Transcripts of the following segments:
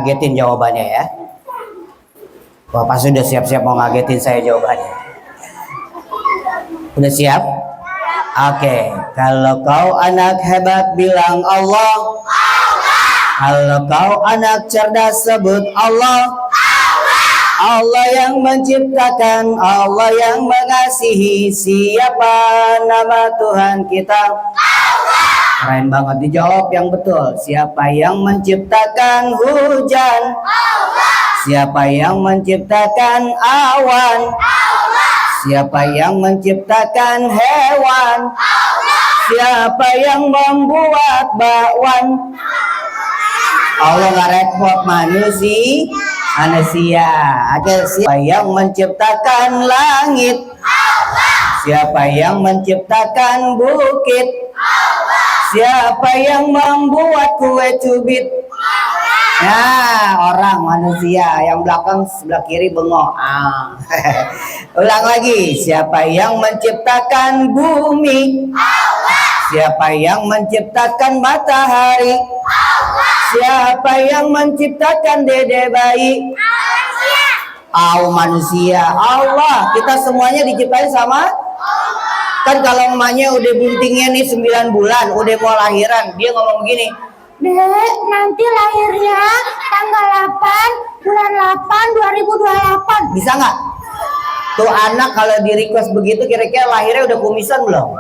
ngagetin jawabannya ya. Bapak sudah siap-siap mau ngagetin saya jawabannya. Udah siap? Oke, kalau kau anak hebat bilang Allah. Kalau kau anak cerdas sebut Allah. Allah yang menciptakan, Allah yang mengasihi. Siapa nama Tuhan kita? Keren banget, dijawab yang betul. Siapa yang menciptakan hujan? Siapa yang menciptakan awan? Siapa yang menciptakan hewan? Siapa yang membuat bakwan? Allah nggak repot manusia. Siapa yang menciptakan langit? Siapa yang menciptakan bukit? Siapa yang membuat kue cubit? Nah, orang manusia. Yang belakang sebelah kiri bengok. Ulang lagi. Siapa yang menciptakan bumi? Siapa yang menciptakan matahari? Siapa yang menciptakan dede bayi? Manusia. Allah. Kita semuanya diciptain sama kan. Kalau emaknya udah buntingnya nih 9 bulan, udah mau lahiran, dia ngomong begini, Dek, nanti lahirnya tanggal 8 bulan 8 2028. Bisa nggak? Tuh anak kalau di request begitu kira-kira lahirnya udah kumisan belum?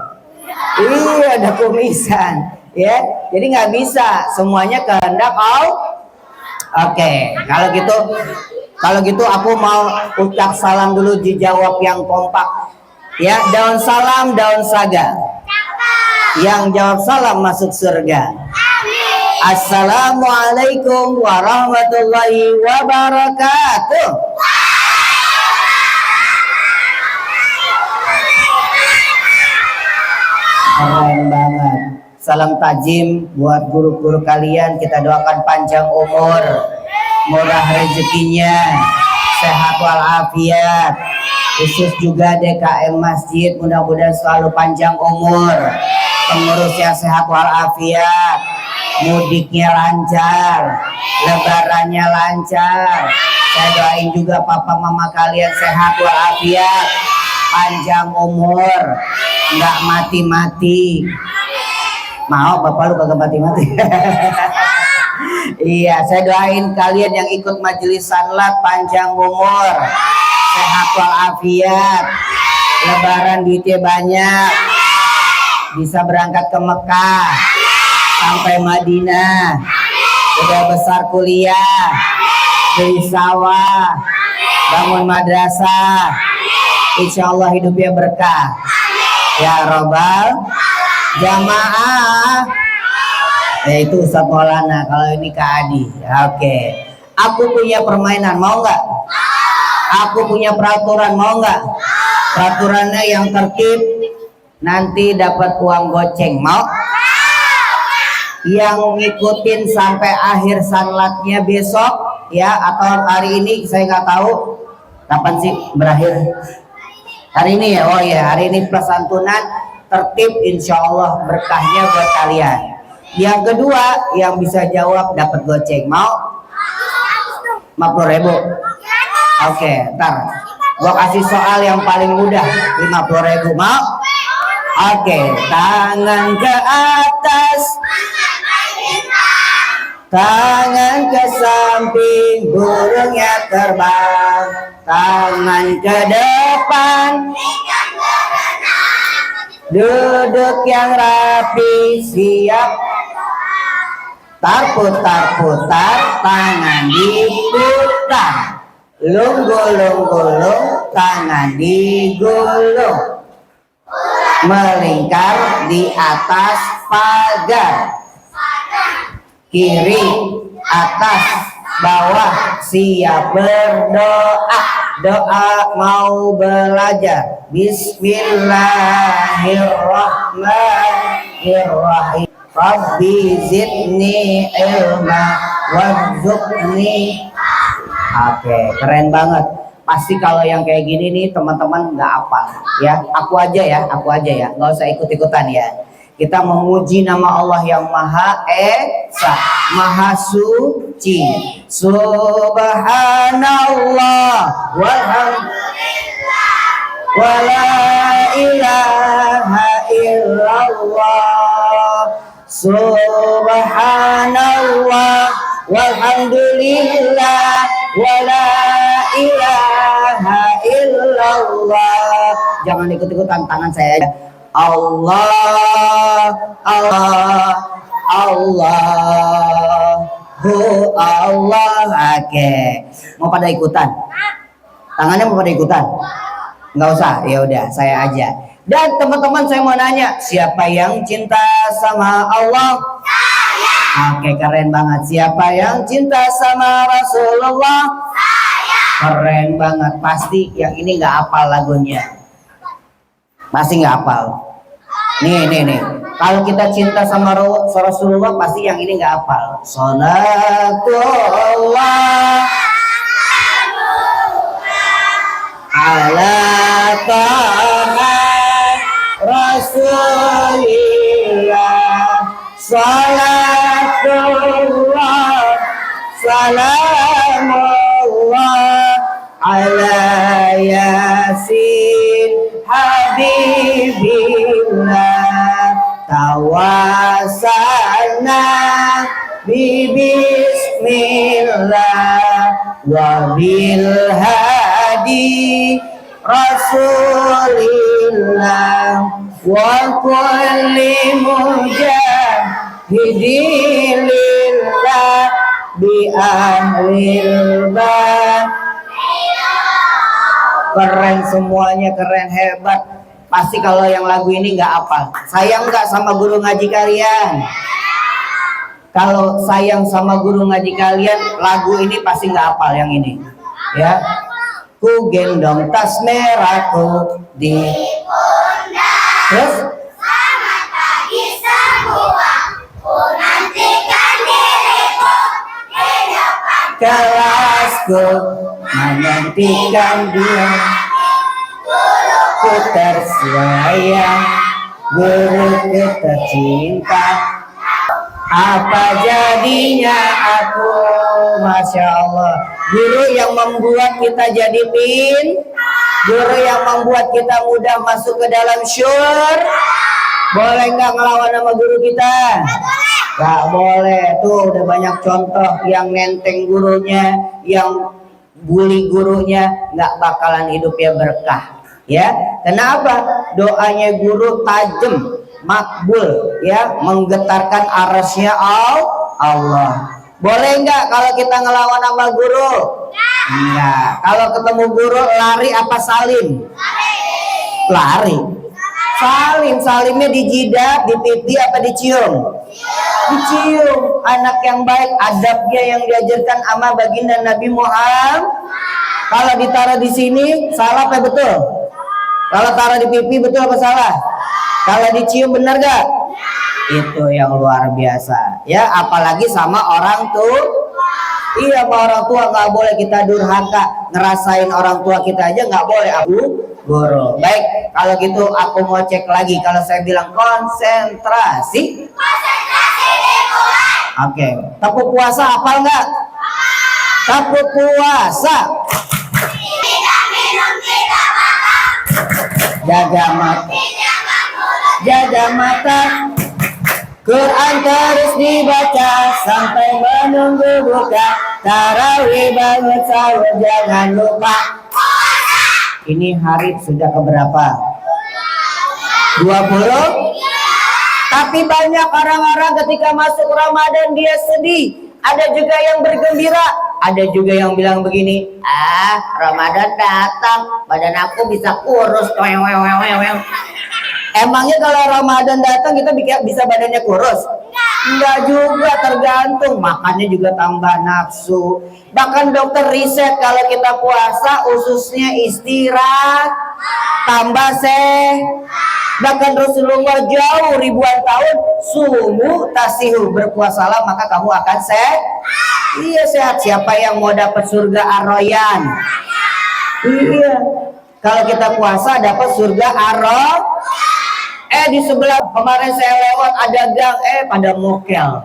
Iya, udah kumisan. Ya, jadi nggak bisa. Semuanya kehendak Allah. Oke, kalau gitu aku mau ucap salam dulu, dijawab yang kompak. Ya, daun salam, daun saga. Yang jawab salam masuk surga. Assalamualaikum warahmatullahi wabarakatuh. Keren banget. Salam tajim buat guru-guru kalian. Kita doakan panjang umur, murah rezekinya, sehat walafiat. Khusus juga DKM Masjid, mudah-mudahan selalu panjang umur, pengurusnya sehat walafiat, mudiknya lancar, lebarannya lancar. Saya doain juga papa mama kalian sehat walafiat, panjang umur, nggak mati-mati. Mau bapak lu kagak mati-mati. Iya, saya doain kalian yang ikut majelis sanlat panjang umur, sehat walafiat, lebaran duitnya banyak, bisa berangkat ke Mekah sampai Madinah, udah besar kuliah, beli sawah, bangun madrasah, insya Allah hidupnya berkah ya robbal jamaah. Itu Ustaz Maulana, kalau ini Kak Adi. Oke, aku punya permainan, mau nggak? Aku punya peraturan, mau nggak? Peraturannya yang tertib, nanti dapat uang goceng, mau? Yang ngikutin sampai akhir sanlatnya besok ya, atau hari ini, saya nggak tahu kapan sih berakhir. Hari ini ya, oh ya, hari ini plus santunan tertib, insya Allah berkahnya buat kalian. Yang kedua, yang bisa jawab dapat goceng, mau? 50.000. Oke, ntar gua kasih soal yang paling mudah, 50.000, mau? Oke, tangan ke atas, tangan ke samping, burungnya terbang, tangan ke depan, duduk yang rapi, siap. Putar-putar, tangan diputar, lung-gulung-gulung, tangan digulung, melingkar di atas pagar, kiri, atas, bawah, siap berdoa. Doa mau belajar. Bismillahirrahmanirrahim. Rabbi zidni ilma warzuqni. Oke, keren banget. Pasti kalau yang kayak gini nih teman-teman nggak apa ya. Aku aja ya, nggak usah ikut-ikutan ya. Kita memuji nama Allah yang Maha Esa, Maha Suci. Subhanallah walhamdulillah wala ilaha illallah. Subhanallah walhamdulillah wala ilaha illallah. Jangan ikut-ikutan, tangan saya aja. Allah Allah Allahu Allah. Oke, mau pada ikutan? Tangannya mau pada ikutan? Nggak usah, ya udah saya aja. Dan teman-teman, saya mau nanya, siapa yang cinta sama Allah? Saya. Oke, keren banget. Siapa yang cinta sama Rasulullah? Saya. Keren banget. Pasti yang ini nggak hafal lagunya. Pasti nggak hafal. Nih. Kalau kita cinta sama Rasulullah, pasti yang ini nggak hafal. Salatullah ala taha Rasulillah. Salatullah salamullah ala yasin habibillah. Tawasalna bismillah wa bil hadi rasulillah wa kulli mujahidin lillah bi ahlil bait. Keren semuanya, keren, hebat. Pasti kalau yang lagu ini nggak hafal. Sayang nggak sama guru ngaji kalian? Kalau sayang sama guru ngaji kalian, lagu ini pasti nggak hafal yang ini. Ya, ku gendong tas merahku di pundak. Terus? Selamat pagi semua, ku nantikan diriku di depan kelasku, menantikan dia. Ku tersayang, guruku tercinta, apa jadinya aku? Masya Allah. Guru yang membuat kita jadi guru yang membuat kita mudah masuk ke dalam syurga. Boleh nggak ngelawan sama guru kita? Nggak boleh. Tuh udah banyak contoh yang nenteng gurunya, yang bully gurunya, nggak bakalan hidupnya berkah. Ya, kenapa? Doanya guru tajam, makbul, ya, menggetarkan arasnya Allah. Boleh nggak kalau kita ngelawan sama guru? Enggak. Kalau ketemu guru lari apa salim? Lari. Salimnya di jidat, di pipi apa dicium? Dicium. Anak yang baik, adabnya yang diajarkan sama baginda Nabi Muhammad. Kalau ditaruh di sini salah apa betul? Kalau taruh di pipi betul apa salah? Kalau dicium benar gak? Itu yang luar biasa. Ya, apalagi sama orang tua. Iya, sama orang tua nggak boleh kita durhaka. Ngerasain orang tua kita aja nggak boleh, Abu Guru. Baik, kalau gitu aku mau cek lagi. Kalau saya bilang konsentrasi. Konsentrasi dimulai. Oke, tapu puasa hafal nggak? Tapu puasa. Tidak minum, tidak makan. Jaga mata, Quran terus dibaca sampai menunggu buka. Tarawih bangun sahur jangan lupa. Ini hari sudah keberapa? 20? Tapi banyak orang-orang ketika masuk Ramadan dia sedih. Ada juga yang bergembira. Ada juga yang bilang begini, Ramadan datang, badan aku bisa kurus. Emangnya kalau Ramadan datang kita bisa badannya kurus? Enggak juga, tergantung. Makannya juga tambah nafsu. Bahkan dokter riset kalau kita puasa ususnya istirahat, tambah bahkan Rasulullah jauh ribuan tahun sumu tasihu, berpuasalah maka kamu akan sehat. Iya, sehat. Siapa yang mau dapat surga Ar-Rayyan? Iya. Kalau kita puasa dapat surga di sebelah kemarin saya lewat ada gang pada mokel.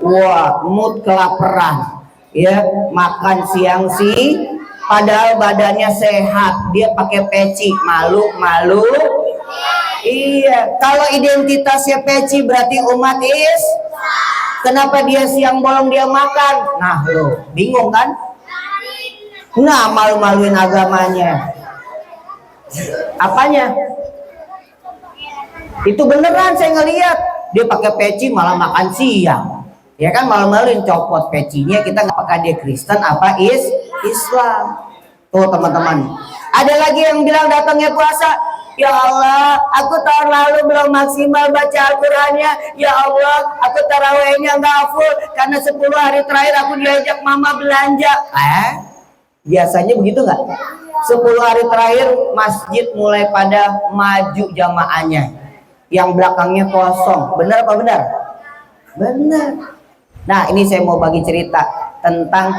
Wah, mood kelaparan. ya makan siang sih, padahal badannya sehat, dia pakai peci, malu. Iya, kalau identitasnya peci berarti umat kenapa dia siang bolong dia makan? Nah lo bingung kan? Nah malu-maluin agamanya. Apanya? Itu beneran saya ngeliat dia pakai peci malah makan siang. Ya kan malu-maluin, copot pecinya, kita nggak pakai dia Kristen apa Islam. Tuh teman-teman. Ada lagi yang bilang datangnya puasa, ya Allah, aku tahun lalu belum maksimal baca Al-Qurannya. Ya Allah, aku tarawehnya nggak full karena 10 hari terakhir aku diajak mama belanja. Biasanya begitu nggak? 10 hari terakhir masjid mulai pada maju jamaahnya, yang belakangnya kosong. Benar apa benar? Benar. Nah ini saya mau bagi cerita tentang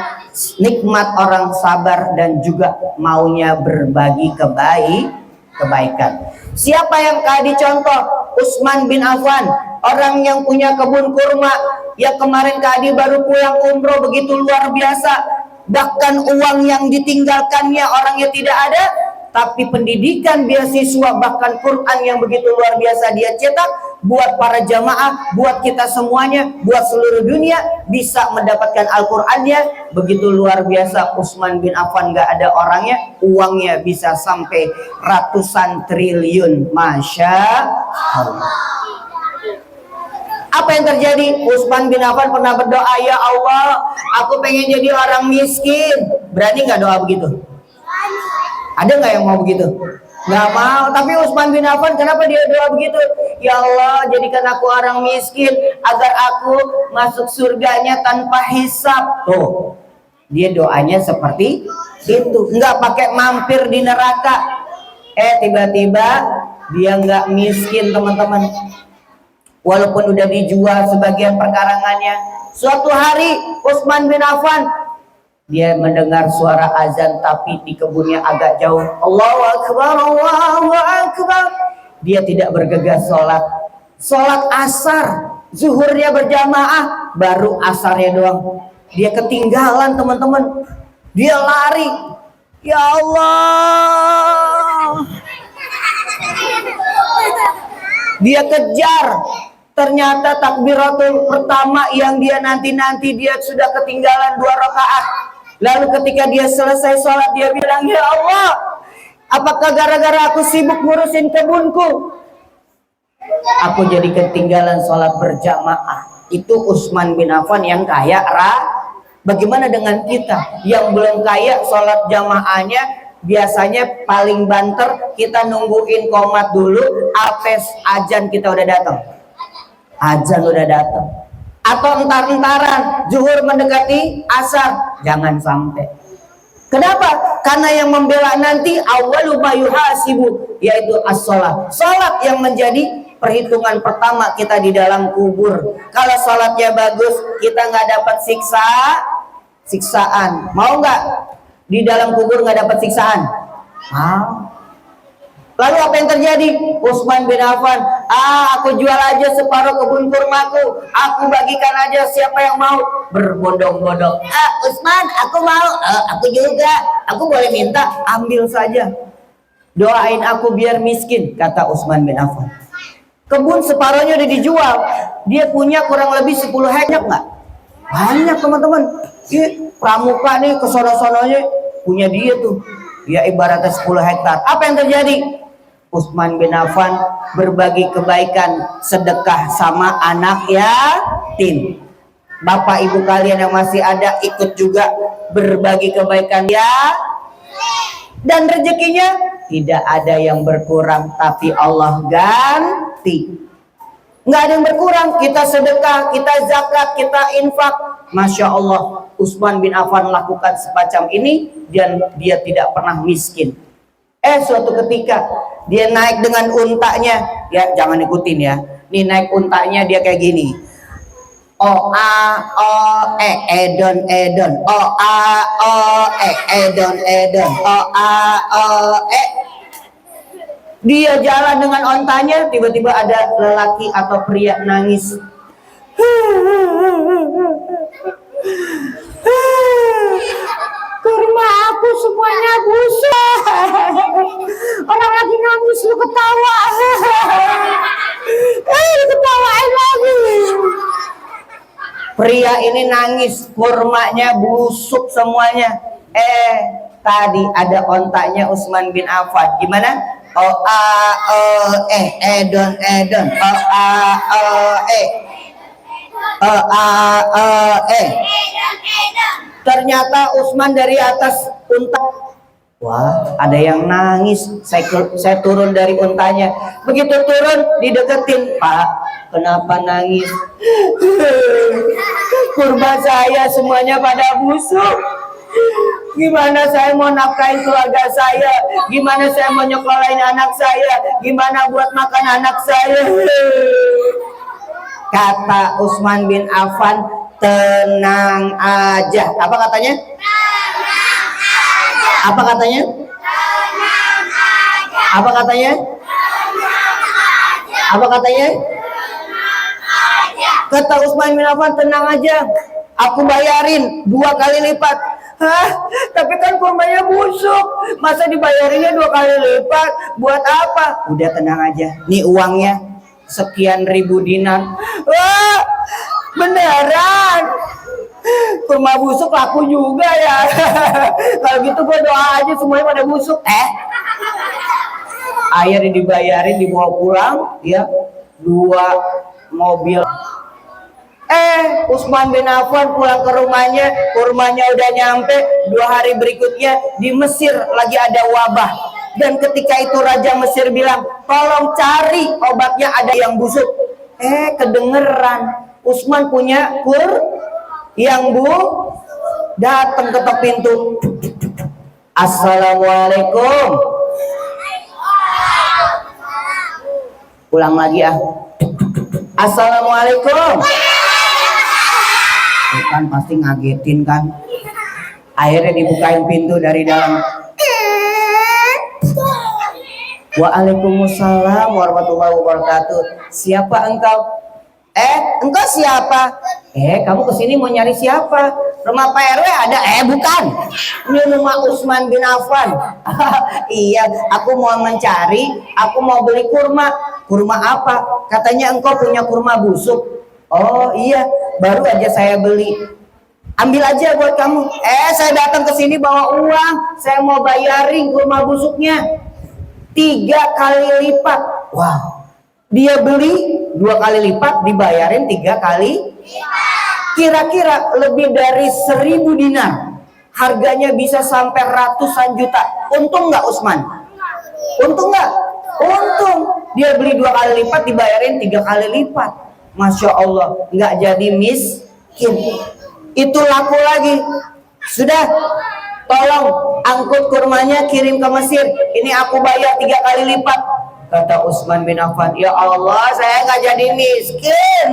nikmat orang sabar dan juga maunya berbagi kebaikan. Siapa yang tadi contoh? Utsman bin Affan, orang yang punya kebun kurma, yang kemarin tadi baru pulang umroh, begitu luar biasa. Bahkan uang yang ditinggalkannya orangnya tidak ada, tapi pendidikan, beasiswa, bahkan Quran yang begitu luar biasa dia cetak buat para jamaah, buat kita semuanya, buat seluruh dunia bisa mendapatkan Al-Qurannya. Begitu luar biasa Utsman bin Affan, gak ada orangnya, uangnya bisa sampai ratusan triliun. Masya Allah. Apa yang terjadi? Utsman bin Affan pernah berdoa, ya Allah, aku pengen jadi orang miskin. Berani gak doa begitu? Ada nggak yang mau begitu? Nggak mau. Tapi Utsman bin Affan kenapa dia doa begitu? Ya Allah, jadikan aku orang miskin agar aku masuk surganya tanpa hisab. Tuh, dia doanya seperti itu. Nggak pakai mampir di neraka. Tiba-tiba dia nggak miskin teman-teman. Walaupun udah dijual sebagian perkarangannya. Suatu hari Utsman bin Affan dia mendengar suara azan tapi di kebunnya agak jauh. Allahu Akbar, Allahu Akbar. Dia tidak bergegas sholat asar, zuhurnya berjamaah, baru asarnya doang. Dia ketinggalan teman-teman. Dia lari. Ya Allah. Dia kejar. Ternyata takbiratul pertama yang dia nanti dia sudah ketinggalan 2 rakaat. Lalu ketika dia selesai sholat, dia bilang, ya Allah, apakah gara-gara aku sibuk ngurusin kebunku, aku jadi ketinggalan sholat berjamaah? Itu Utsman bin Affan yang kaya Bagaimana dengan kita yang belum kaya, sholat jamaahnya biasanya paling banter, kita nungguin qomat dulu, apes azan kita udah datang. Azan udah datang. Atau entar-entaran zuhur mendekati asar, jangan sampai. Kenapa? Karena yang membela nanti awwalu ma yuhasibu, yaitu as-shalah. Salat yang menjadi perhitungan pertama kita di dalam kubur. Kalau salatnya bagus, kita nggak dapat siksaan. Mau nggak di dalam kubur nggak dapat siksaan? Mau. Lalu apa yang terjadi? Utsman bin Affan, aku jual aja separuh kebun kurmaku, aku bagikan aja siapa yang mau. Berbondong-bondong, Utsman, aku mau, aku juga, aku boleh minta, ambil saja. Doain aku biar miskin, kata Utsman bin Affan. Kebun separuhnya udah dijual, dia punya kurang lebih 10 hektar nggak? Banyak teman-teman. Pramuka nih kesono-sononya punya dia tuh. Ya ibaratnya 10 hektar. Apa yang terjadi? Utsman bin Affan berbagi kebaikan, sedekah sama anak yatim. Bapak ibu kalian yang masih ada ikut juga berbagi kebaikan ya. Dan rezekinya tidak ada yang berkurang, tapi Allah ganti. Nggak ada yang berkurang. Kita sedekah, kita zakat, kita infak. Masya Allah, Utsman bin Affan lakukan semacam ini dan dia tidak pernah miskin. Suatu ketika dia naik dengan untanya, ya jangan ikutin ya. Nih naik untanya dia kayak gini. Edon. Dia jalan dengan ontanya, tiba-tiba ada lelaki atau pria nangis. Kurma aku semuanya busuk. Orang lagi nangis lu ketawa. Diketawain lagi. Pria ini nangis, kurmanya busuk semuanya. Tadi ada ontaknya Utsman bin Affan. Gimana? Edon. Ternyata Utsman dari atas unta. Wah, ada yang nangis. Saya turun dari untanya. Begitu turun, dideketin. Pak, kenapa nangis? Kurma saya semuanya pada busuk. Gimana saya mau nafkahin keluarga saya? Gimana saya mau nyekolahin anak saya? Gimana buat makan anak saya? Kata Utsman bin Affan, tenang aja. Apa katanya? Apa katanya? Apa katanya? Apa katanya? Kata Utsman bin Affan, tenang aja. Aku bayarin 2 kali lipat. Hah? Tapi kan kurmanya busuk. Masa dibayarinnya 2 kali lipat? Buat apa? Udah tenang aja. Nih uangnya sekian ribu dinar. Wah, beneran. Kurma busuk laku juga ya. Kalau gitu gue doa aja semuanya pada busuk. Akhirnya dibayarin, dibawa pulang, ya 2 mobil. Utsman bin Affan pulang ke rumahnya, kurmanya udah nyampe. 2 hari berikutnya di Mesir lagi ada wabah. Dan ketika itu Raja Mesir bilang, tolong cari obatnya, ada yang busuk. Kedengeran Utsman punya yang datang ketok pintu. Assalamualaikum. Ulang lagi ya. Assalamualaikum. Kan pasti ngagetin kan. Akhirnya dibukain pintu dari dalam. Waalaikumsalam warahmatullahi wabarakatuh. Siapa engkau? Engkau siapa? Kamu kesini mau nyari siapa? Rumah Pak RW ada? Bukan. Ini rumah Utsman bin Affan. Iya, aku mau mencari, aku mau beli kurma. Kurma apa? Katanya engkau punya kurma busuk. Oh iya, baru aja saya beli. Ambil aja buat kamu. Saya datang ke sini bawa uang. Saya mau bayarin kurma busuknya 3 kali lipat. Wow. Dia beli 2 kali lipat, dibayarin 3 kali. Kira-kira lebih dari 1000 dinar. Harganya bisa sampai ratusan juta. Untung nggak Utsman? Untung nggak? Untung. Dia beli 2 kali lipat, dibayarin 3 kali lipat. Masya Allah, nggak jadi miskin. Itu laku lagi. Sudah, tolong angkut kurmanya kirim ke Mesir. Ini aku bayar 3 kali lipat. Kata Utsman bin Affan, ya Allah, saya nggak jadi miskin.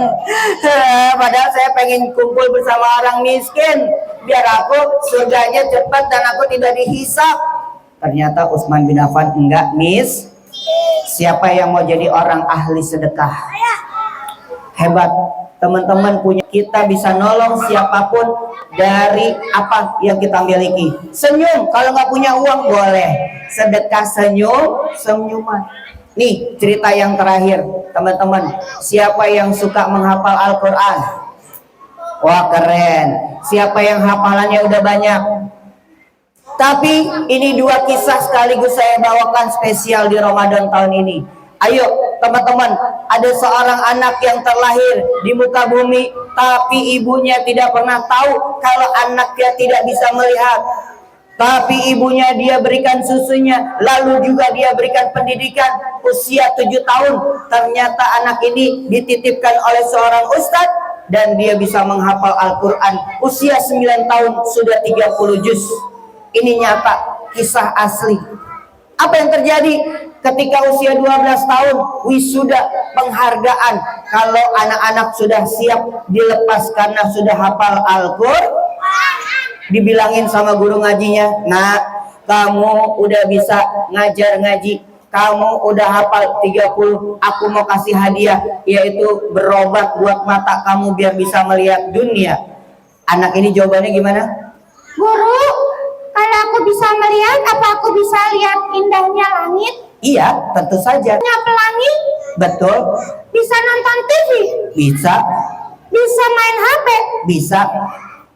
Padahal saya pengen kumpul bersama orang miskin, biar aku surganya cepat dan aku tidak dihisap. Ternyata Utsman bin Affan enggak Siapa yang mau jadi orang ahli sedekah? Hebat. Teman-teman punya, kita bisa nolong siapapun dari apa yang kita miliki. Senyum, kalau nggak punya uang boleh sedekah, senyuman. Nih cerita yang terakhir, teman-teman. Siapa yang suka menghafal Al-Quran? Wah keren. Siapa yang hafalannya udah banyak? Tapi ini 2 kisah sekaligus saya bawakan spesial di Ramadan tahun ini. Ayo teman-teman, ada seorang anak yang terlahir di muka bumi, tapi ibunya tidak pernah tahu kalau anaknya tidak bisa melihat. Tapi ibunya dia berikan susunya, lalu juga dia berikan pendidikan. Usia 7 tahun, ternyata anak ini dititipkan oleh seorang ustadz dan dia bisa menghafal Al-Quran. Usia 9 tahun sudah 30 juz. Ini nyata, kisah asli. Apa yang terjadi? Ketika usia 12 tahun, wisuda penghargaan. Kalau anak-anak sudah siap dilepas karena sudah hafal Al-Quran, dibilangin sama guru ngajinya, nah kamu udah bisa ngajar ngaji, kamu udah hafal 30, aku mau kasih hadiah, yaitu berobat buat mata kamu biar bisa melihat dunia. Anak ini jawabannya gimana? Guru, kalau aku bisa melihat, apa aku bisa lihat indahnya langit? Iya, tentu saja. Pelangi? Betul. Bisa nonton TV? Bisa. Bisa main HP? Bisa.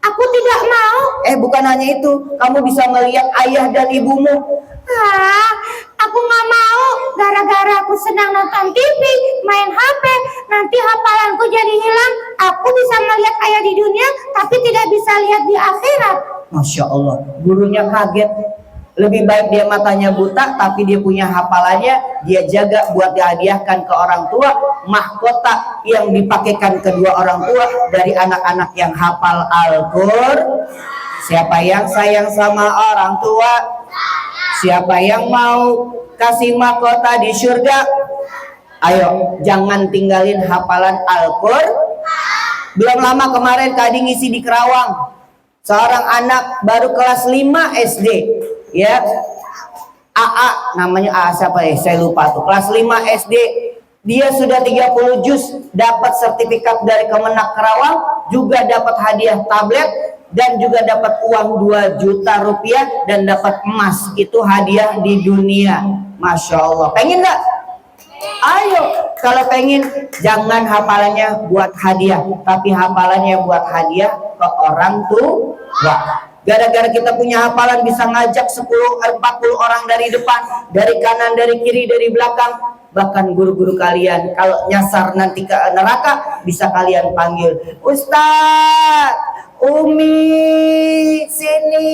Aku tidak mau. Bukan hanya itu, kamu bisa melihat ayah dan ibumu. Aku nggak mau. Gara-gara aku senang nonton TV, main HP, nanti hafalanku jadi hilang. Aku bisa melihat ayah di dunia, tapi tidak bisa lihat di akhirat. Masya Allah, gurunya kaget. Lebih baik dia matanya buta, tapi dia punya hafalannya, dia jaga buat dihadiahkan ke orang tua, mahkota yang dipakaikan kedua orang tua dari anak-anak yang hafal Al-Qur'an. Siapa yang sayang sama orang tua? Siapa yang mau kasih mahkota di surga? Ayo, jangan tinggalin hafalan Al-Qur'an. Belum lama kemarin tadi ngisi di Kerawang, seorang anak baru kelas 5 SD, ya, AA, namanya AA siapa ya, saya lupa tuh, kelas 5 SD, dia sudah 30 juz, dapat sertifikat dari Kemenak Kerawang, juga dapat hadiah tablet, dan juga dapat uang 2 juta rupiah, dan dapat emas, itu hadiah di dunia. Masya Allah, pengen gak? Ayo, kalau pengen, jangan hafalannya buat hadiah, tapi hafalannya buat hadiah ke orang tua. Gara-gara kita punya hafalan bisa ngajak 40 orang dari depan, dari kanan, dari kiri, dari belakang. Bahkan guru-guru kalian kalau nyasar nanti ke neraka, bisa kalian panggil, Ustaz, Umi, sini.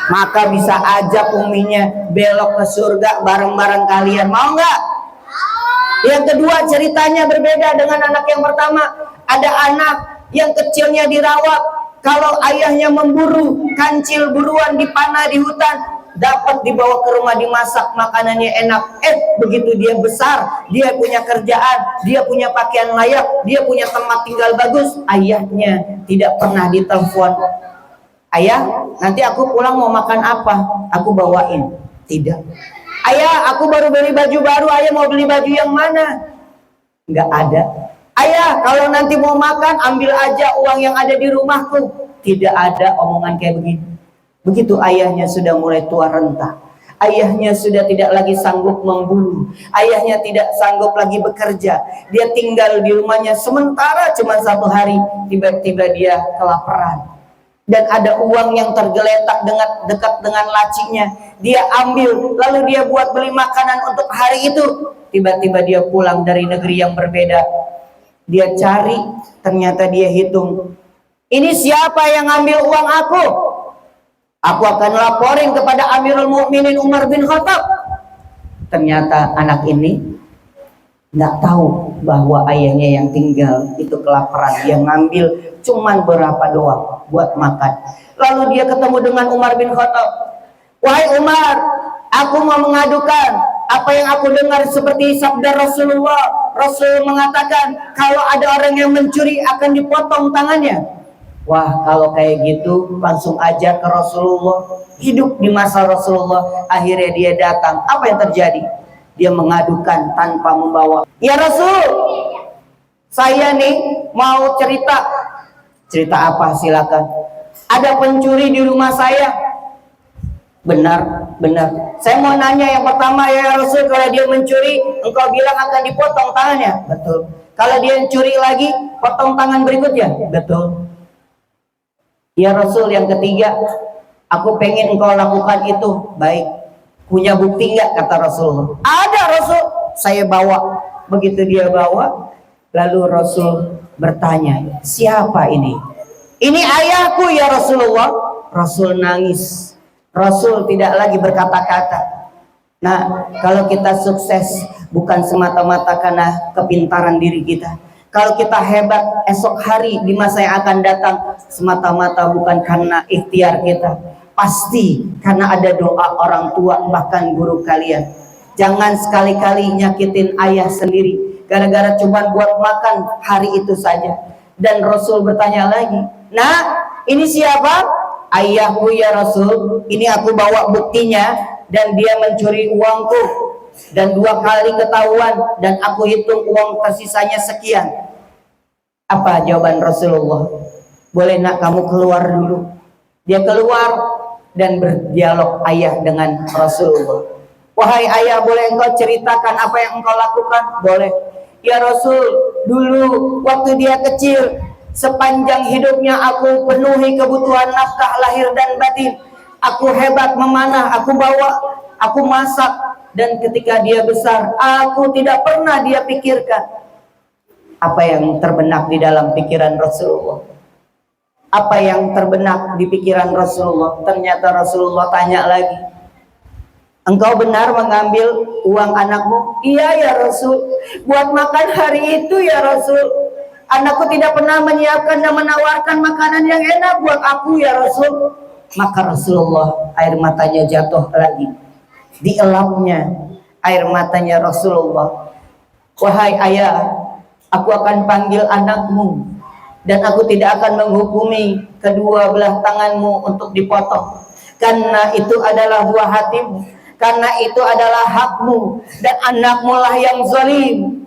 Maka bisa ajak uminya belok ke surga bareng-bareng kalian. Mau nggak? Yang kedua, ceritanya berbeda dengan anak yang pertama. Ada anak yang kecilnya dirawat, kalau ayahnya memburu kancil buruan dipanah di hutan, dapat dibawa ke rumah dimasak, makanannya enak. Begitu dia besar, dia punya kerjaan, dia punya pakaian layak, dia punya tempat tinggal bagus, ayahnya tidak pernah ditelepon, ayah, nanti aku pulang mau makan apa? Aku bawain. Tidak. Ayah, aku baru beli baju baru, ayah mau beli baju yang mana? Nggak ada. Ayah, kalau nanti mau makan, ambil aja uang yang ada di rumahku. Tidak ada omongan kayak begini. Begitu ayahnya sudah mulai tua renta, ayahnya sudah tidak lagi sanggup memburu, ayahnya tidak sanggup lagi bekerja, dia tinggal di rumahnya sementara cuma 1 hari, tiba-tiba dia kelaparan. Dan ada uang yang tergeletak dekat dengan lacinya, dia ambil, lalu dia buat beli makanan untuk hari itu. Tiba-tiba dia pulang dari negeri yang berbeda, dia cari, ternyata dia hitung, ini siapa yang ambil uang aku? Aku akan laporin kepada Amirul Mukminin Umar bin Khattab. Ternyata anak ini nggak tahu bahwa ayahnya yang tinggal itu kelaparan, dia ngambil cuman berapa doang buat makan. Lalu dia ketemu dengan Umar bin Khattab. Wahai Umar, aku mau mengadukan apa yang aku dengar seperti sabda Rasulullah. Rasul mengatakan kalau ada orang yang mencuri akan dipotong tangannya. Wah, kalau kayak gitu langsung aja ke Rasulullah. Hidup di masa Rasulullah. Akhirnya dia datang. Apa yang terjadi? Dia mengadukan tanpa membawa. Ya Rasul, saya nih mau cerita. Cerita apa? Silakan. Ada pencuri di rumah saya. Benar, benar. Saya mau nanya yang pertama, ya Rasul, kalau dia mencuri, engkau bilang akan dipotong tangannya. Betul. Kalau dia mencuri lagi, potong tangan berikutnya. Betul. Ya Rasul, yang ketiga, aku pengen engkau lakukan itu. Baik. Punya bukti nggak? Kata Rasulullah. Ada Rasul. Saya bawa. Begitu dia bawa, lalu Rasul bertanya, siapa ini? Ini ayahku ya Rasulullah. Rasul nangis. Rasul tidak lagi berkata-kata. Nah, kalau kita sukses bukan semata-mata karena kepintaran diri kita. Kalau kita hebat esok hari di masa yang akan datang, semata-mata bukan karena ikhtiar kita, pasti karena ada doa orang tua, bahkan guru kalian. Jangan sekali-kali nyakitin ayah sendiri gara-gara cuma buat makan hari itu saja. Dan Rasul bertanya lagi, nah ini siapa? Ayahku ya Rasul, ini aku bawa buktinya, dan dia mencuri uangku, dan 2 kali ketahuan, dan aku hitung uang tersisanya sekian. Apa jawaban Rasulullah? boleh nak kamu keluar dulu. Dia keluar dan berdialog ayah dengan Rasulullah. Wahai ayah, boleh engkau ceritakan apa yang engkau lakukan? Boleh. Ya Rasul, dulu waktu dia kecil, sepanjang hidupnya aku penuhi kebutuhan nafkah lahir dan batin. Aku hebat memanah, aku bawa, aku masak. Dan ketika dia besar, aku tidak pernah dia pikirkan. Apa yang terbenak di dalam pikiran Rasulullah? Apa yang terbenak di pikiran Rasulullah? Ternyata Rasulullah tanya lagi, engkau benar mengambil uang anakmu? Iya ya Rasul, buat makan hari itu ya Rasul. Anakku tidak pernah menyiapkan dan menawarkan makanan yang enak buat aku ya Rasul. Maka Rasulullah air matanya jatuh lagi. Dielapnya air matanya Rasulullah. Wahai ayah, aku akan panggil anakmu dan aku tidak akan menghukumi kedua belah tanganmu untuk dipotong, karena itu adalah buah hatimu, karena itu adalah hakmu, dan anakmu lah yang zalim.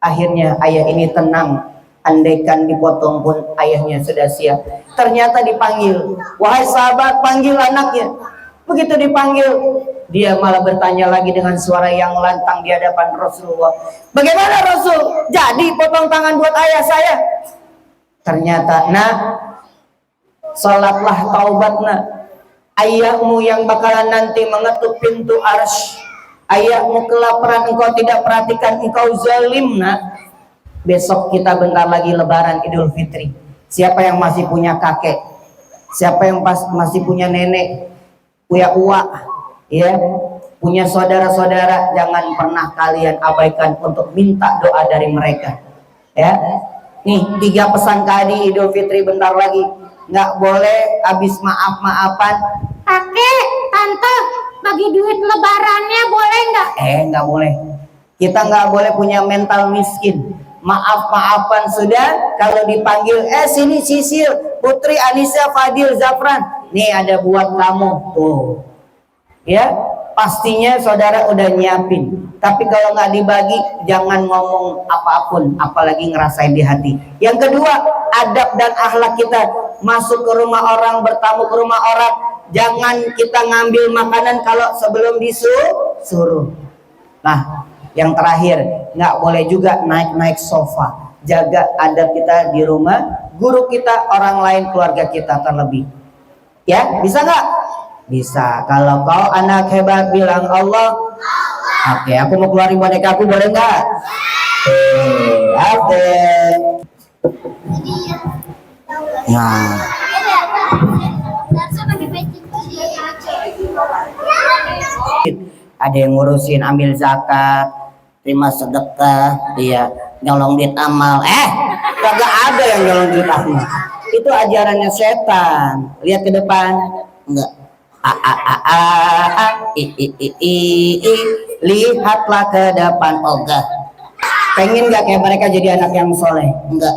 Akhirnya ayah ini tenang. Andaikan dipotong pun ayahnya sudah siap. Ternyata dipanggil, wahai sahabat, panggil anaknya. Begitu dipanggil, dia malah bertanya lagi dengan suara yang lantang di hadapan Rasulullah, bagaimana Rasul? Jadi potong tangan buat ayah saya? Ternyata, nak, sholatlah taubat nak. Ayahmu yang bakalan nanti mengetuk pintu arsy. Ayahmu kelaparan, engkau tidak perhatikan, engkau zalim nak. Besok kita bentar lagi lebaran Idul Fitri. Siapa yang masih punya kakek? Siapa yang masih punya nenek? Punya uak, ya, punya saudara-saudara, jangan pernah kalian abaikan untuk minta doa dari mereka, ya. Nih 3 pesan kali Idul Fitri bentar lagi. Nggak boleh habis maaf-maafan. Kakek, tante, bagi duit lebarannya boleh nggak? Nggak boleh. Kita nggak boleh punya mental miskin. Maaf-maafan sudah. Kalau dipanggil, sini Sisil, Putri, Anissa, Fadil, Zafran, nih ada buat kamu tuh, ya, pastinya saudara udah nyiapin. Tapi kalau nggak dibagi, jangan ngomong apapun, apalagi ngerasain di hati. Yang kedua, adab dan akhlak kita. Masuk ke rumah orang, bertamu ke rumah orang, jangan kita ngambil makanan kalau sebelum disuruh. Nah, yang terakhir, nggak boleh juga naik-naik sofa. Jaga adab kita di rumah, guru kita, orang lain, keluarga kita terlebih. Ya, bisa nggak? Bisa. Kalau kau anak hebat, bilang Allah. Oke, aku mau keluarin boneka aku, boleh nggak? Oke. Nah. Ada yang ngurusin ambil zakat, terima sedekah, dia nyolong duit amal. Kagak ada yang nyolong duit amal. Itu ajarannya setan. Lihat ke depan. Enggak. Lihatlah ke depan. Ogah. Pengen gak kayak mereka jadi anak yang soleh? Enggak.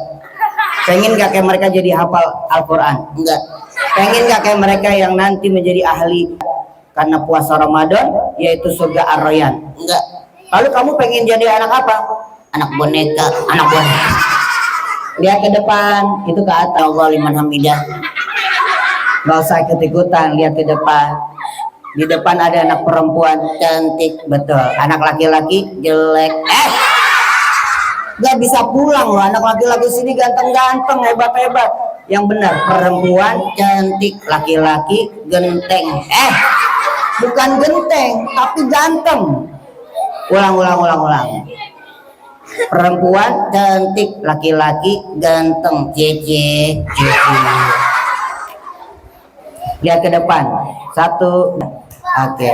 Pengen gak kayak mereka jadi hafal Al-Quran? Enggak. Pengen gak kayak mereka yang nanti menjadi ahli karena puasa Ramadan, yaitu surga Ar-Rayyan? Enggak. Lalu kamu pengen jadi anak apa? Anak boneka. Anak boneka. Lihat ke depan, itu ke atas. Allah liman hamidah. Gak usah ikut-ikutan, lihat ke depan. Di depan ada anak perempuan cantik, betul. Anak laki-laki jelek. Gak bisa pulang loh, anak laki-laki sini ganteng-ganteng, hebat-hebat. Yang benar, perempuan cantik, laki-laki genteng. Bukan genteng, tapi ganteng. Ulang. Perempuan cantik, laki-laki ganteng. Cece. Lihat ke depan. 1. Oke.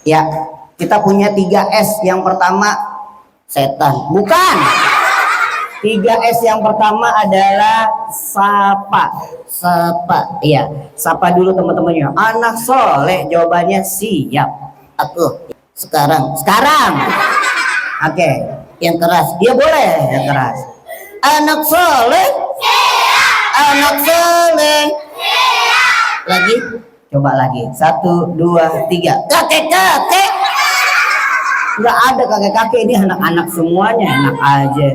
Ya, kita punya 3S. Yang pertama setan. Bukan. 3S yang pertama adalah sapa. Sapa. Iya, sapa dulu teman-temannya. Anak soleh, jawabannya siap. Aku sekarang. Oke, yang keras. Dia boleh yang keras. Anak soleh. Anak soleh. Lagi, coba lagi. 1, 2, 3. Kakek. Nggak ada kakek-kakek, ini anak-anak semuanya, enak aja.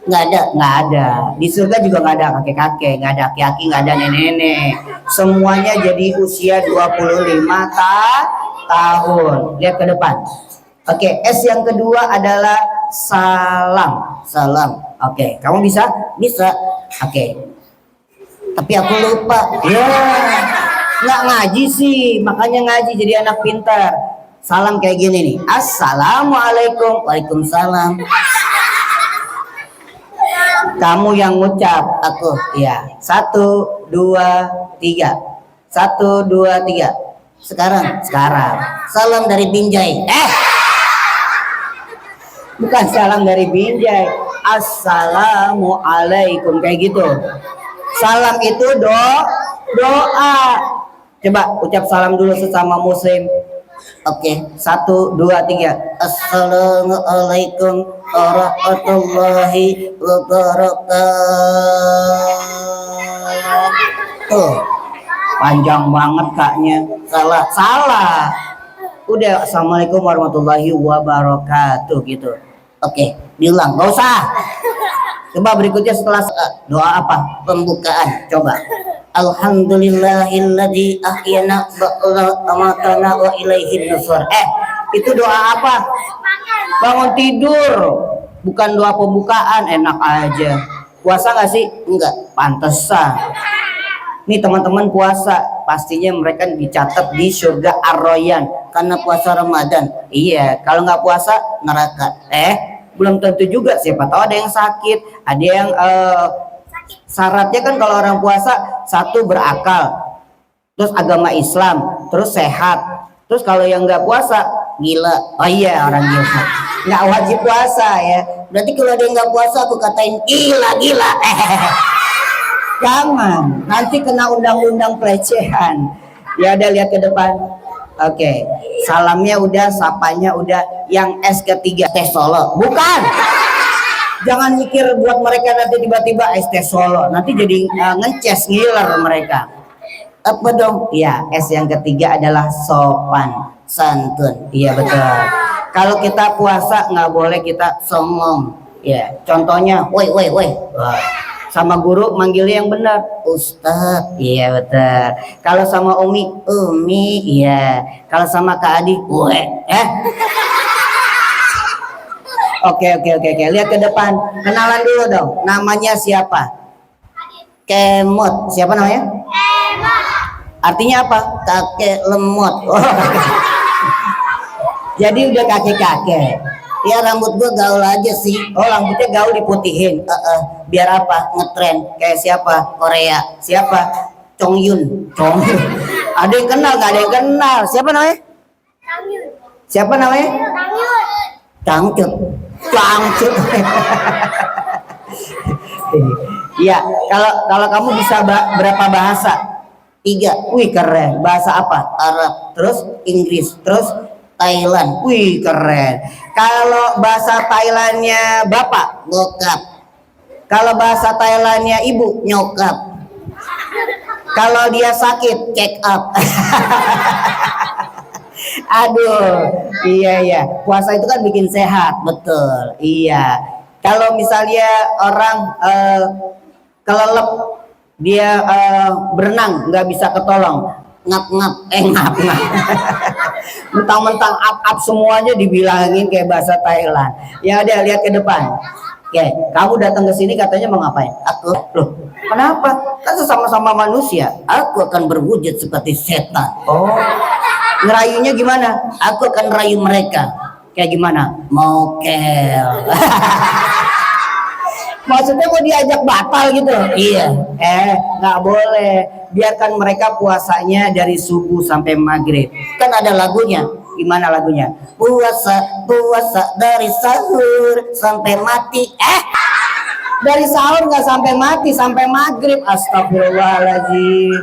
Nggak ada. Di surga juga nggak ada kakek-kakek, nggak ada aki-aki, nggak ada nenek-nenek. Semuanya jadi usia 25 tahun. Lihat ke depan. Oke, S yang kedua adalah salam. Salam. Oke, kamu bisa? Bisa. Oke. Tapi aku lupa. Ya, nggak ngaji sih, makanya ngaji jadi anak pintar. Salam kayak gini nih. Assalamualaikum. Waalaikumsalam. Kamu yang ngucap, aku. Ya. 1, 2, 3. 1, 2, 3. Sekarang. Salam dari Binjai. Bukan salam dari Binjai. Assalamualaikum kayak gitu. Salam itu doa. Coba ucap salam dulu sesama muslim. Oke, 1, 2, 3. Assalamualaikum warahmatullahi wabarakatuh. Panjang banget kaknya. Salah. Udah, assalamualaikum warahmatullahi wabarakatuh gitu. Oke, diulang, nggak usah. Coba berikutnya setelah doa apa? Pembukaan. Coba. Alhamdulillahilladzi ahyana ba'da amatana wa ilaihin nusur. Itu doa apa? Bangun tidur. Bukan doa pembukaan, enak aja. Puasa nggak sih? Enggak, pantesan. Nih teman-teman puasa, pastinya mereka dicatat di surga Ar-Rayyan karena puasa Ramadan. Iya, kalau nggak puasa neraka. Belum tentu juga, siapa tahu ada yang sakit, ada yang syaratnya kan kalau orang puasa 1 berakal, terus agama Islam, terus sehat. Terus kalau yang nggak puasa gila. Oh iya, orang gila nggak wajib puasa ya. Berarti kalau ada yang nggak puasa aku katain gila. Jangan, nanti kena undang-undang pelecehan. Ya udah, lihat ke depan. Oke, salamnya udah, sapanya udah. Yang S ketiga, tes solo. Bukan. Jangan mikir buat mereka nanti tiba-tiba tes solo. Nanti jadi ngeces, ngiler mereka. Apa dong? Ya, S yang ketiga adalah sopan santun. Iya betul. Kalau kita puasa nggak boleh kita songong. Ya, contohnya, woi. Sama guru manggilnya yang benar, Ustaz. Iya betul. Kalau sama Umi, iya. Kalau sama Kak Adi, weh. Oke. Lihat ke depan. Kenalan dulu dong. Namanya siapa? Kemot. Siapa namanya? Kemot. Artinya apa? Kakek lemot. Jadi udah kakek-kakek. Ya rambut gua gaul aja sih. Oh, rambutnya gaul diputihin. Biar apa? Ngetren. Kayak siapa? Korea. Siapa? Chongyun. Ada yang kenal, gak ada yang kenal. Siapa namanya? Siapa namanya? Cangcut. Iya, kalau kamu bisa berapa bahasa? 3. Wih, keren. Bahasa apa? Arab. Terus Inggris. Terus Thailand. Wih, keren. Kalau bahasa Thailandnya bapak, bokap. Kalau bahasa Thailandnya ibu, nyokap. Kalau dia sakit, check up. Aduh, iya. Puasa itu kan bikin sehat, betul. Iya. Kalau misalnya orang kelelep, dia berenang nggak bisa ketolong, ngap. Mentang-mentang up semuanya dibilangin kayak bahasa Thailand. Ya udah, lihat ke depan. Oke, kamu datang ke sini katanya mau ngapain? Aku, loh, kenapa? Kan sesama-sama manusia. Aku akan berwujud seperti setan. Oh, ngerayunya gimana? Aku akan rayu mereka. Kayak gimana? Mokel. Maksudnya mau diajak batal gitu? Iya. Nggak boleh. Biarkan mereka puasanya dari subuh sampai maghrib. Kan ada lagunya. Gimana lagunya? Puasa dari sahur sampai mati. Dari sahur nggak sampai mati, sampai maghrib. Astagfirullahaladzim.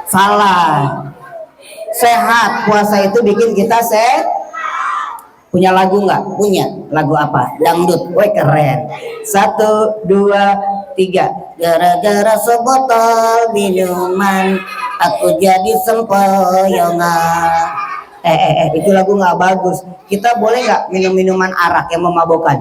Salah. Sehat. Puasa itu bikin kita sehat. Punya lagu nggak? Punya. Lagu apa? Dangdut. Woi, keren. 1, 2, 3. Gara-gara sebotol minuman, aku jadi sempoyongan. Itu lagu nggak bagus. Kita boleh nggak minum minuman arak yang memabukkan?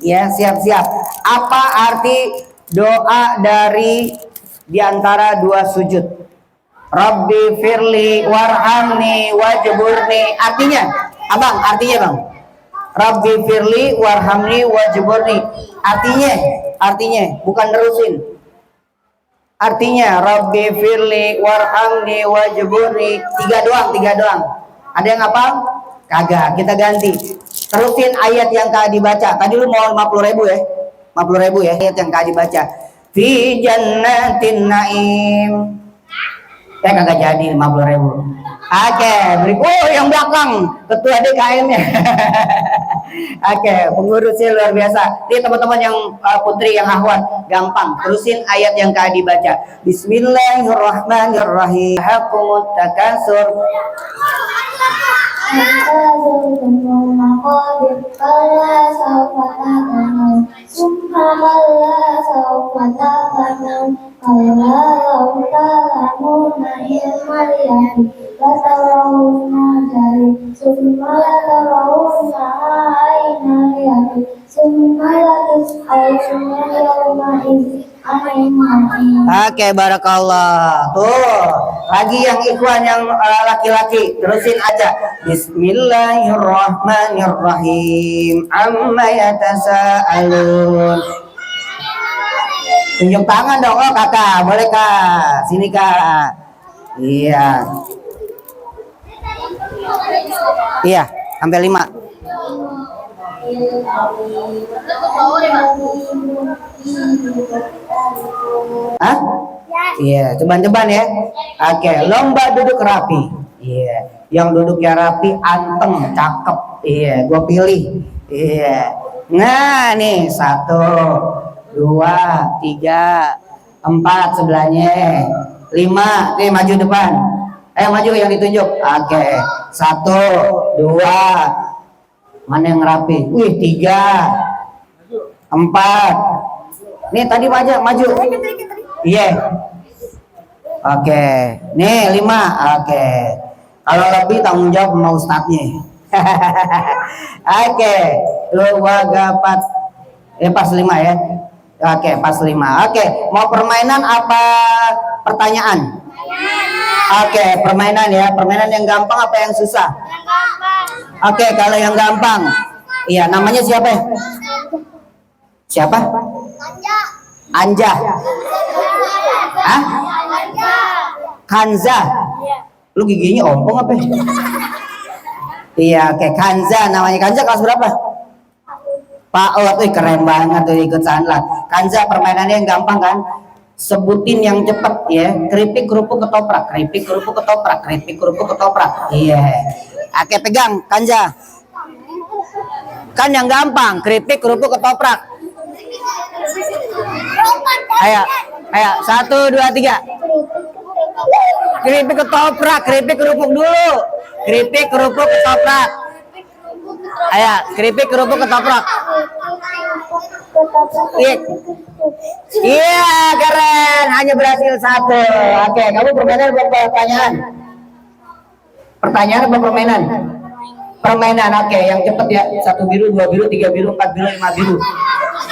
Ya, siap-siap. Apa arti doa dari diantara dua sujud? Rabbi firli warhamni wajburni. Artinya, abang, artinya bang. Rabbi firli warhamni wajburni. Artinya, bukan nerusin. Artinya, Rabbi firli warhamni wajburni. Tiga doang. Ada yang apa? Kagak, kita ganti. Terusin ayat yang kak dibaca. Tadi lu mau 50.000 ya? 50.000 ya, ayat yang kak dibaca. Fi jannatin naim. Kagak jadi 50.000. Oke, berikut yang belakang ketua DKM-nya. Oke, pengurusnya luar biasa. Ini teman-teman yang putri yang ahwat, gampang. Terusin ayat yang kak dibaca. Bismillahirrahmanirrahim. Hakumut takasur. Oke, barakallah. Tuh, lagi yang ikhwan yang laki-laki, terusin aja. Bismillahirrahmanirrahim. Amma yatasaalun. Tunjuk tangan dong, oh kakak, boleh kak? Sini kak. Iya. Iya, sampai 5. Hah? Iya, ceban-ceban ya. Oke, lomba duduk rapi. Iya, yang duduknya rapi, anteng, cakep. Iya, gua pilih. Iya. Nah, nih 1, 2, 3, 4 sebelahnya. 5, nih maju depan. Maju yang ditunjuk. Oke, 1, 2. Mana yang rapi? 3, 4. Nih tadi maju. Iya. Oke. Nih 5. Oke. Kalau lebih tanggung jawab sama ustadznya. Oke. 2, 4. Pas 5 ya. Oke, pas 5. Oke, mau permainan apa pertanyaan? Oke, permainan ya. Permainan yang gampang apa yang susah? Yang gampang. Oke, kalau yang gampang. Iya, namanya siapa ya? Siapa? Anja. Hah? Kanza. Lu giginya ompong apa? Iya, oke, Kanza namanya. Kanza kelas berapa? PAUD, keren banget tuh ikut sanlat. Kanza permainannya yang gampang kan? Sebutin yang cepet ya. Keripik kerupuk ketoprak, keripik kerupuk ketoprak, keripik kerupuk ketoprak. Iya. Oke, pegang Kanza. Kan yang gampang, keripik kerupuk ketoprak. Ayo, 1, 2, 3. Keripik ketoprak, keripik kerupuk dulu. Keripik kerupuk ketoprak. Ayo, keripik kerupuk ketoprak. Iya, keren. Hanya berhasil 1. Oke, kamu permainan apa pertanyaan? Pertanyaan apa permainan? Permainan, oke. Yang cepet ya. 1 biru, 2 biru, 3 biru, 4 biru, 5 biru.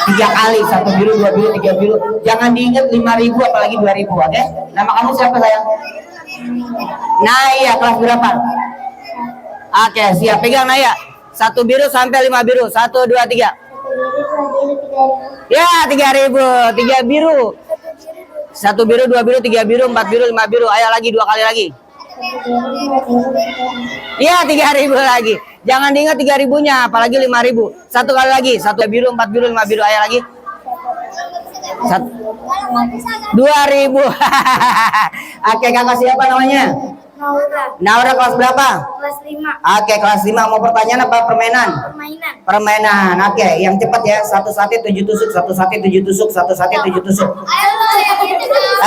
3 kali. 1 biru, 2 biru, 3 biru. Jangan diingat 5.000 apalagi 2.000, oke? Nama kamu siapa sayang? Naya, kelas berapa? Oke, siap. Pegang Naya. 1 biru sampai 5 biru. 1, 2, 3. Ya, 3.000. 3 biru. 1 biru, 2 biru, 3 biru, 4 biru, 5 biru. Ayo lagi 2 kali lagi. Ya, 3.000 lagi. Jangan diingat 3.000-nya, apalagi 5.000. 1 kali lagi. 1 biru, 4 biru, 5 biru. Ayo lagi. 2.000. Oke, kakak siapa namanya? Naura kelas berapa? Kelas 5. Oke, kelas 5. Mau pertanyaan apa permainan? Permainan. Permainan. Oke, yang cepat ya. 1 sate 7 tusuk, 1 sate 7 tusuk, 1 sate 7 tusuk.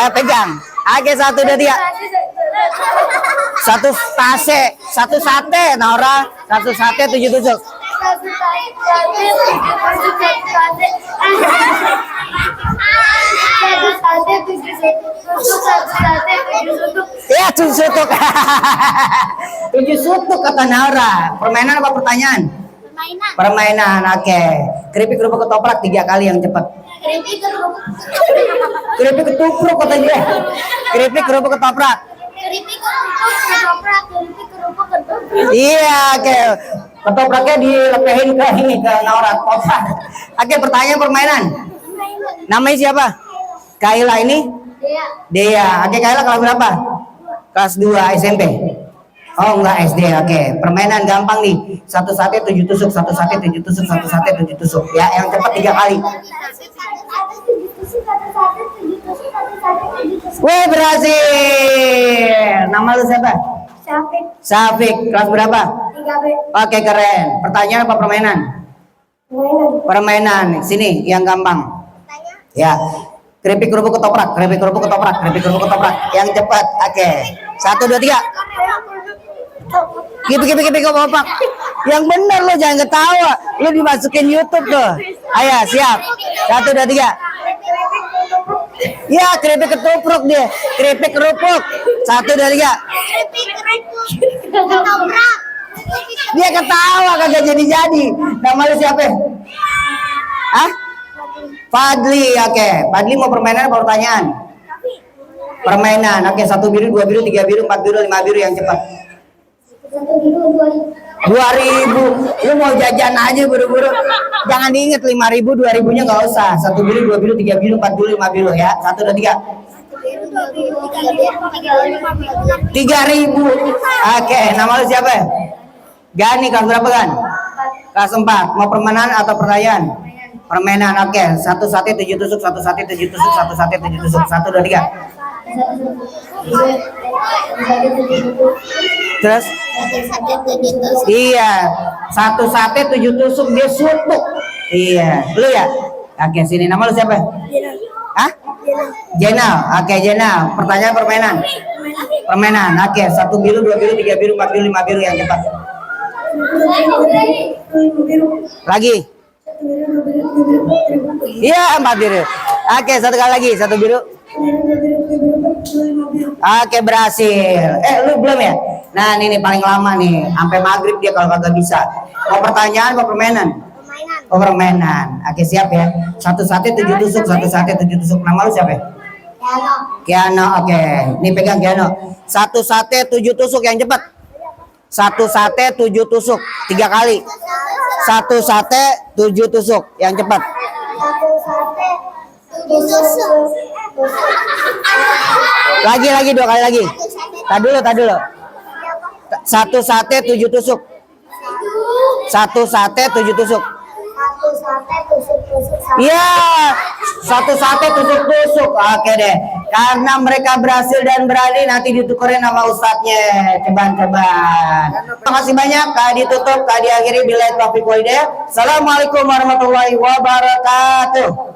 Ayo pegang. Oke, 1, 2, 3. 1 sate Naura, 1 sate 7 tusuk. Ya, 7 sutuk. 7 sutuk kata Naura. Permainan apa pertanyaan? Permainan. Permainan, oke. Keripik kerupuk ketoprak 3 kali yang cepat. Keripik kerupuk. Keripik ketupruk kata dia. Keripik kerupuk ketoprak. Keripik kerupuk ketoprak. Keripik kerupuk ketoprak. Iya, oke. Ketopraknya dilepehin ke ini ke Naura ketoprak. Oke, pertanyaan permainan. Namanya siapa? Kaila ini? Dea. Dea. Oke, Kaila kelas berapa? Kelas 2 SMP. Oh, enggak SD. Oke, permainan gampang nih. 1 sate 7 tusuk, 1 sate 7 tusuk, 1 sate 7 tusuk. Ya, yang cepat 3 kali. Wih, berhasil. Nama lu siapa? Syafik. Safik. Kelas berapa? 3B. Oke, keren. Pertanyaan apa permainan? Permainan. Sini yang gampang. Ya. Keripik kerupuk ketoprak, keripik kerupuk ketoprak, keripik kerupuk ketoprak. Yang cepat. Oke. 1 2 3. Keripik ketoprak. Yang benar lo, jangan ketawa. Lo dimasukin YouTube tuh. Ayo, siap. 1 2 3. Ya, keripik ketoprak dia. Keripik kerupuk. 1 2 3. Keripik kerupuk ketoprak. Dia ketawa kagak jadi-jadi. Nama lu siapa? Hah? Fadli. Oke. Fadli mau permainan apa pertanyaan? Permainan. Oke, 1 biru, 2 biru, 3 biru, 4 biru, 5 biru yang cepat. 2.000. Lu mau jajan aja buru-buru. Jangan diinget 5.000, 2.000-nya nggak usah. 1 biru, 2 biru, 3 biru, 4 biru, 5 biru ya. 1 2 3. 3.000. Oke, nama lu siapa? Gani, kelas berapa Gan? Kelas 4. Mau permainan atau pertanyaan? Permainan. Oke, 1 sate 7 tusuk, 1 sate 7 tusuk, 1 sate 7 tusuk. 1 2 3. Terus? Iya. 1 sate 7 tusuk dia sutuk. Iya. Lu ya? Oke, sini. Nama lu siapa? Hah? Jenal. Oke, Jenal. Pertanyaan permainan. Permainan. Oke, 1 biru, 2 biru, 3 biru, 4 biru, 5 biru yang cepat. Lagi. Iya, 4 biru. Oke, 1 kali lagi. 1 biru. Oke, berhasil. Lu belum ya? Nah, ini nih paling lama nih. Sampai maghrib dia kalau kagak bisa. Mau pertanyaan, mau permainan? Oh, permainan. Oke, siap ya. 1 sate 7 tusuk, 1 sate 7 tusuk. Nama lu siapa? Kiano. Oke. Nih pegang Kiano. 1 sate 7 tusuk yang cepat. 1 sate 7 tusuk 3 kali. 1 sate 7 tusuk yang cepat. 1 sate 7 tusuk. Lagi 2 kali lagi. Tadi dulu. 1 sate 7 tusuk. 1 sate 7 tusuk. 1 sate tusuk-tusuk. Iya, 1 sate tusuk-tusuk. Oke deh. Karena mereka berhasil dan berani, nanti ditukerin sama ustadznya. Ceban. Terima kasih banyak. Kak ditutup, kak diakhiri. Bila taufiq wal hidayah. Assalamualaikum warahmatullahi wabarakatuh.